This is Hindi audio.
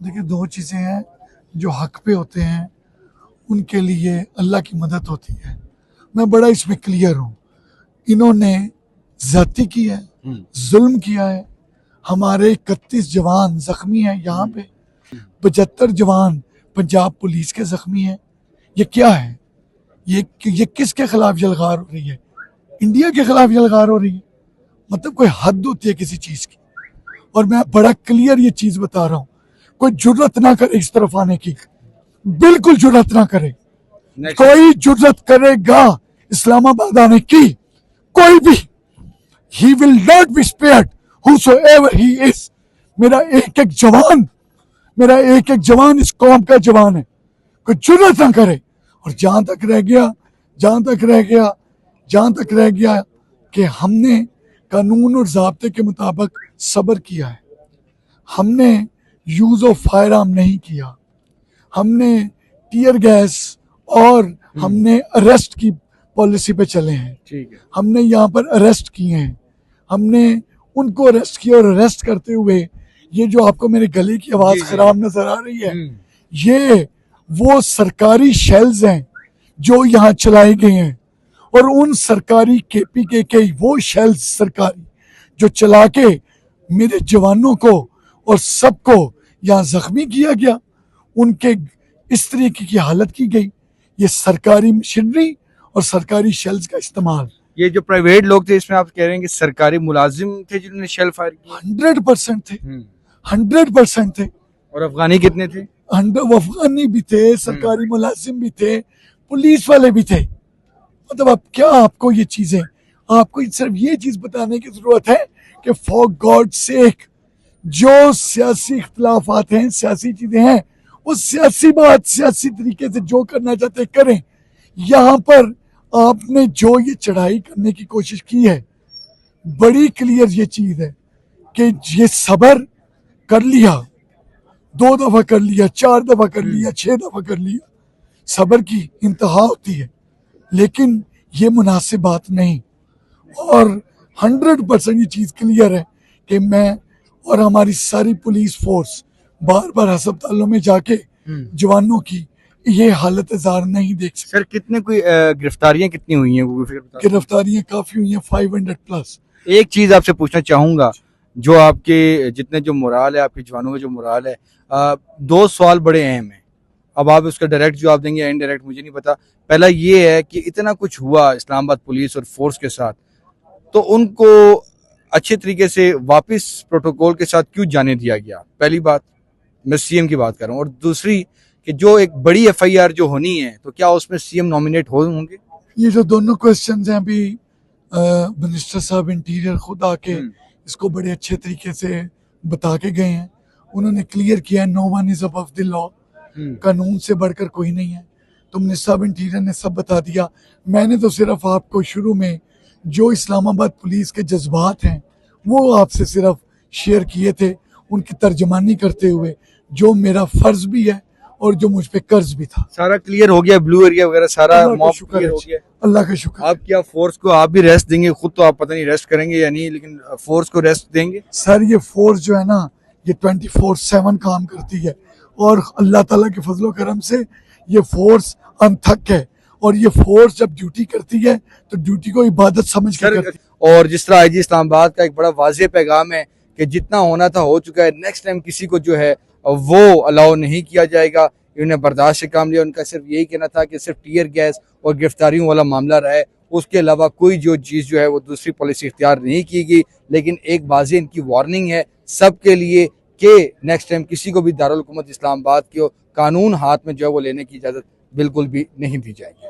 देखिए, दो चीज़ें हैं। जो हक पे होते हैं उनके लिए अल्लाह की मदद होती है। मैं बड़ा इसमें क्लियर हूँ। इन्होंने ज्यादती की है, जुल्म किया है। हमारे 31 जवान जख्मी हैं यहाँ पे, 75 जवान पंजाब पुलिस के जख्मी हैं। ये क्या है? ये किसके खिलाफ यलगार हो रही है? इंडिया के खिलाफ यलगार हो रही है। मतलब कोई हद होती है किसी चीज की। और मैं बड़ा क्लियर ये चीज बता रहा हूँ, कोई जुर्रत ना करे इस तरफ आने की, बिल्कुल जुर्रत ना करे। कोई जुर्रत करेगा इस्लामाबाद आने की, कोई भी, he will not be spared whosoever he is। मेरा एक एक जवान इस कौम का जवान है। कोई जुर्रत ना करे। और जहां तक रह गया कि हमने कानून और ज़ाब्ते के मुताबिक सब्र किया है। हमने यूज ऑफ फायर आर्म नहीं किया। हमने टीयर गैस और हमने अरेस्ट की पॉलिसी पे चले हैं। ठीक है। हमने यहाँ पर अरेस्ट किए हैं। हमने उनको अरेस्ट किया और अरेस्ट करते हुए ये जो आपको मेरे गले की आवाज खराब नजर आ रही है, ये वो सरकारी शेल्स हैं जो यहाँ चलाए गए हैं। और उन सरकारी KPK के वो शेल्स सरकारी जो चला के मेरे जवानों को और सबको यहाँ जख्मी किया गया, उनके इस तरीके की हालत की गई। ये सरकारी मशीनरी और सरकारी शेल्स का इस्तेमाल। ये जो प्राइवेट लोग थे, इसमें आप कह रहे हैं कि सरकारी मुलाजिम थे जिन्होंने शेल फायर किया? 100% थे, 100% थे। और अफगानी कितने थे? अफगानी भी थे, सरकारी मुलाजिम भी थे, पुलिस वाले भी थे। मतलब अब क्या आपको ये चीजें, आपको सिर्फ ये चीज बताने की जरूरत है कि फॉर गॉड सेक, जो सियासी इख्तिलाफात हैं, सियासी चीजें हैं, वो सियासी बात सियासी तरीके से जो करना चाहते करें। यहाँ पर आपने जो ये चढ़ाई करने की कोशिश की है, बड़ी क्लियर ये चीज है कि ये सब्र कर लिया, 2 दफा कर लिया, 4 दफा कर लिया, 6 दफा कर लिया, सब्र की इंतहा होती है, लेकिन ये मुनासिब बात नहीं। और 100% ये चीज क्लियर है कि मैं और हमारी सारी पुलिस फोर्स बार बार अस्पतालों में जाके जवानों की ये हालत जार नहीं देख सकते। सर, कितने कोई गिरफ्तारियां कितनी हुई हैं? गिरफ्तारियां काफी हुई हैं, 500+। एक चीज आपसे पूछना चाहूंगा, जो आपके जितने जो मोराल है, आपके जवानों का जो मोराल है, 2 सवाल बड़े अहम हैं। अब आप उसका डायरेक्ट जवाब देंगे या इनडायरेक्ट मुझे नहीं पता। पहला ये है कि इतना कुछ हुआ इस्लामाबाद पुलिस और फोर्स के साथ, तो उनको अच्छे तरीके से वापस प्रोटोकॉल के साथ क्यों जाने दिया गया? पहली बात, मैं CM की बात कर रहा हूँ। और दूसरी कि जो एक बड़ी FIR जो होनी है, तो क्या उसमें CM नॉमिनेट होंगे? ये जो दोनों क्वेश्चंस हैं, अभी मिनिस्टर साहब इंटीरियर खुद आके इसको बड़े अच्छे तरीके से बता के गए हैं। उन्होंने क्लियर किया है, no one is above the law, कानून से बढ़कर कोई नहीं है। तो मिनिस्टर साहब इंटीरियर ने सब बता दिया। मैंने तो सिर्फ आपको शुरू में जो इस्लामाबाद पुलिस के जज्बात हैं वो आपसे सिर्फ शेयर किए थे, उनकी तर्जमानी करते हुए, जो मेरा फर्ज भी है और जो मुझ पे कर्ज भी था। सारा क्लियर हो गया, ब्लू एरिया वगैरह सारा मॉब क्लियर हो गया? अल्लाह का शुक्र। आप क्या फोर्स को आप भी रेस्ट देंगे? खुद तो आप पता नहीं रेस्ट करेंगे या नहीं, लेकिन फोर्स को रेस्ट देंगे? सर, ये फोर्स जो है ना, ये 24/7 काम करती है और अल्लाह ताला के फजलो करम से ये फोर्स अनथक है। और ये फोर्स जब ड्यूटी करती है तो ड्यूटी को इबादत समझ कर करती है। और जिस तरह IG इस्लामाबाद का एक बड़ा वाज़ेह पैगाम है कि जितना होना था हो चुका है, नेक्स्ट टाइम किसी को जो है वो अलाउ नहीं किया जाएगा। इन्होंने बर्दाश्त से काम लिया। उनका सिर्फ यही कहना था कि सिर्फ टीयर गैस और गिरफ्तारियों वाला मामला रहा है, उसके अलावा कोई जो चीज़ जो है वो दूसरी पॉलिसी इख्तियार नहीं की गई। लेकिन एक वाज़ेह इनकी वार्निंग है सबके लिए कि नेक्स्ट टाइम किसी को भी दारुल हुकूमत इस्लामाबाद के कानून हाथ में जो है वो लेने की इजाज़त बिल्कुल भी नहीं दी जाएगी।